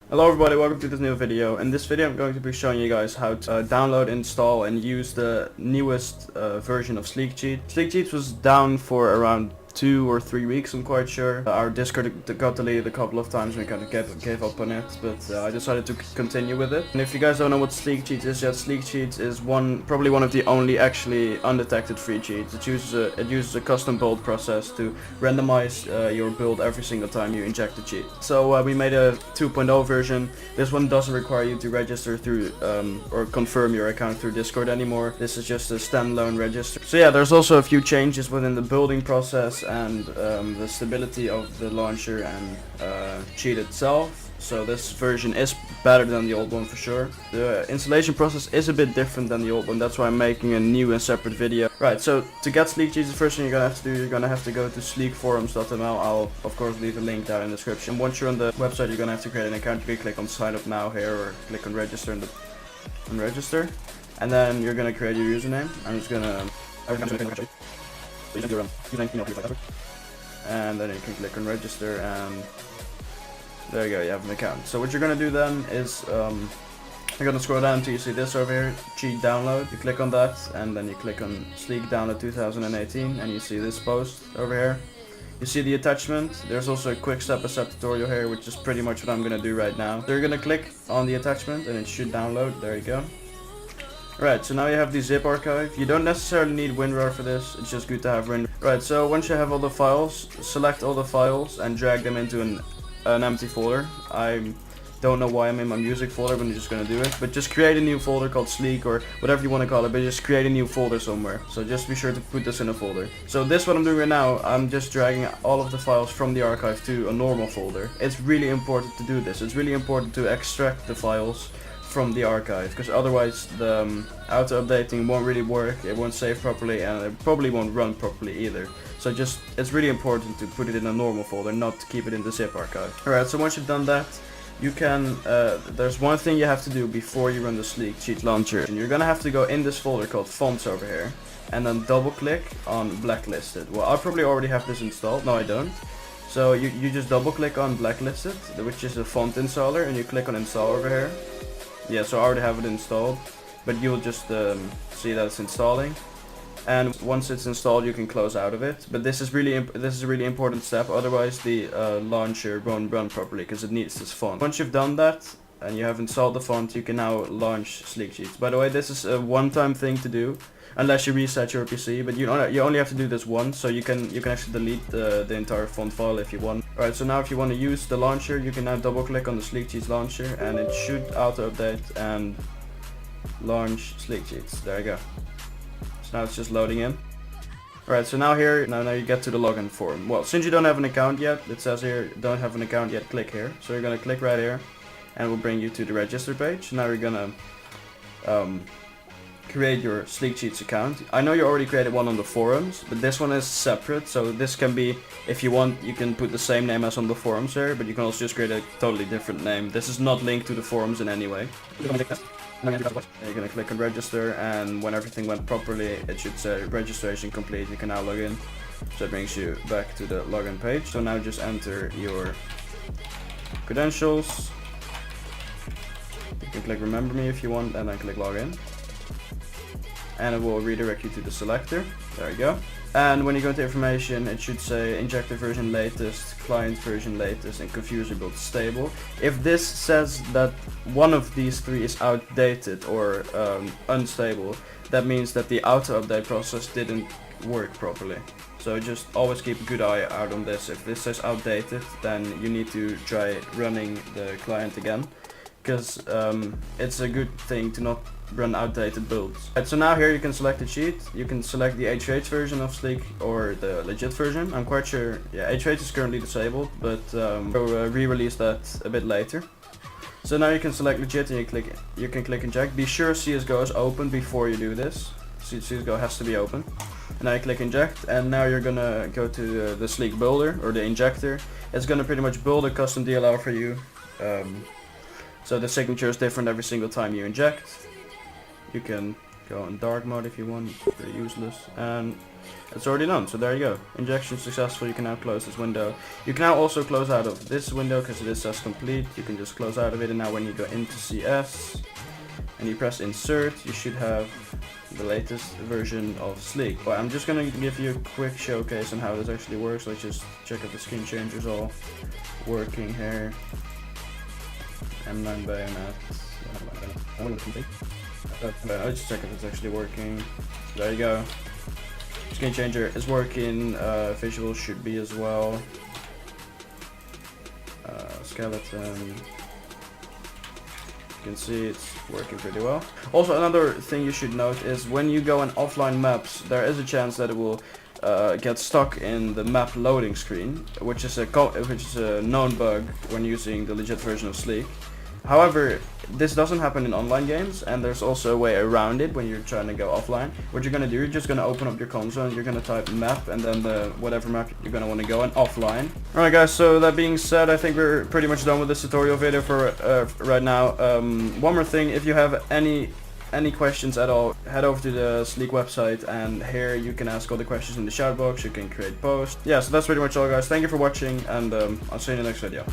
Hello everybody, welcome to this new video. In this video I'm going to be showing you guys how to download, install and use the newest version of SleekCheats. SleekCheats was down for around 2 or 3 weeks, I'm quite sure. Our Discord got deleted a couple of times and we kind of gave up on it, but I decided to continue with it. And if you guys don't know what SleekCheats is yet, SleekCheats is probably one of the only actually undetected free cheats. It uses a custom build process to randomize your build every single time you inject the cheat. So we made a 2.0 version. This one doesn't require you to register through or confirm your account through Discord anymore. This is just a standalone register. So yeah, there's also a few changes within the building process and the stability of the launcher and cheat itself. So this version is better than the old one for sure. The installation process is a bit different than the old one, that's why I'm making a new and separate video. Right, so to get SleekCheats, the first thing you're gonna have to do, you're gonna have to go to sleekforums.nl. I'll of course leave a link down in the description. Once you're on the website, you're gonna have to create an account. You can click on sign up now here or click on register and register. And then you're gonna create your username. I'm just gonna and then you can click on register and there you go, you have an account. So what you're gonna do then is you're gonna scroll down until you see this over here, cheat download. You click on that and then you click on Sleek download 2018 and you see this post over here. You see the attachment. There's also a quick step-by-step tutorial here, which is pretty much what I'm gonna do right now. So you're gonna click on the attachment and it should download. There you go. Right, so now you have the zip archive. You don't necessarily need WinRAR for this, it's just good to have WinRAR. Right, so once you have all the files, select all the files and drag them into an empty folder. I don't know why I'm in my music folder, but I'm just gonna do it. But just create a new folder called Sleek or whatever you want to call it, but just create a new folder somewhere. So just be sure to put this in a folder. So this what I'm doing right now, I'm just dragging all of the files from the archive to a normal folder. It's really important to do this. It's really important to extract the files from the archive, because otherwise the auto updating won't really work, it won't save properly, and it probably won't run properly either. So it's really important to put it in a normal folder, not to keep it in the zip archive. Alright, so once you've done that, you can, there's one thing you have to do before you run the SleekCheats launcher. And you're gonna have to go in this folder called fonts over here, and then double click on blacklisted. Well, I probably already have this installed, no I don't. So you just double click on blacklisted, which is a font installer, and you click on install over here. Yeah, so I already have it installed, but you'll just see that it's installing. And once it's installed, you can close out of it. But this is a really important step. Otherwise, the launcher won't run properly because it needs this font. Once you've done that and you have installed the font, you can now launch SleekCheats. By the way, this is a one-time thing to do, unless you reset your PC. But you only have to do this once, so you can actually delete the entire font file if you want. Alright, so now if you want to use the launcher, you can now double-click on the SleekCheats launcher, and it should auto-update and launch SleekCheats. There you go. So now it's just loading in. Alright, so now you get to the login form. Well, since you don't have an account yet, it says here, don't have an account yet, click here. So you're gonna click right here, and it will bring you to the register page. Now you're gonna create your SleekCheats account. I know you already created one on the forums, but this one is separate, so this can be, if you want, you can put the same name as on the forums there, but you can also just create a totally different name. This is not linked to the forums in any way. You're gonna click on register, and when everything went properly, it should say registration complete. You can now log in. So it brings you back to the login page. So now just enter your credentials. You can click remember me if you want, and then click login. And it will redirect you to the selector. There you go. And when you go to information, it should say injector version latest, client version latest, and confuser build stable. If this says that one of these three is outdated or unstable, that means that the auto update process didn't work properly. So just always keep a good eye out on this. If this says outdated, then you need to try running the client again, because it's a good thing to not run outdated builds. Right, so now here you can select the cheat. You can select the HH version of Sleek or the legit version. I'm quite sure, yeah, HH is currently disabled, but we'll re-release that a bit later. So now you can select legit and you can click inject. Be sure CSGO is open before you do this. CSGO has to be open. And now you click inject, and now you're gonna go to the Sleek builder or the injector. It's gonna pretty much build a custom DLL for you. So the signature is different every single time you inject. You can go in dark mode if you want. It's pretty useless. And it's already done, so there you go. Injection successful. You can now close this window. You can now also close out of this window because it says complete. You can just close out of it, and now when you go into CS and you press insert, you should have the latest version of Sleek. But I'm just gonna give you a quick showcase on how this actually works. Let's just check if the screen changer's all working here. M9 bayonet. Let's just check if it's actually working. There you go. Screen changer is working. Visual should be as well. Skeleton. You can see it's working pretty well. Also, another thing you should note is when you go in offline maps, there is a chance that it will get stuck in the map loading screen, which is a known bug when using the legit version of Sleek. However, this doesn't happen in online games, and there's also a way around it when you're trying to go offline. What you're gonna do, you're just gonna open up your console and you're gonna type map and then whatever map you're gonna want to go in offline. Alright guys, so that being said, I think we're pretty much done with this tutorial video for right now. One more thing, if you have any questions at all, head over to the Sleek website, and here you can ask all the questions in the shout box. You can create posts. Yeah, so that's pretty much all guys. Thank you for watching, and I'll see you in the next video.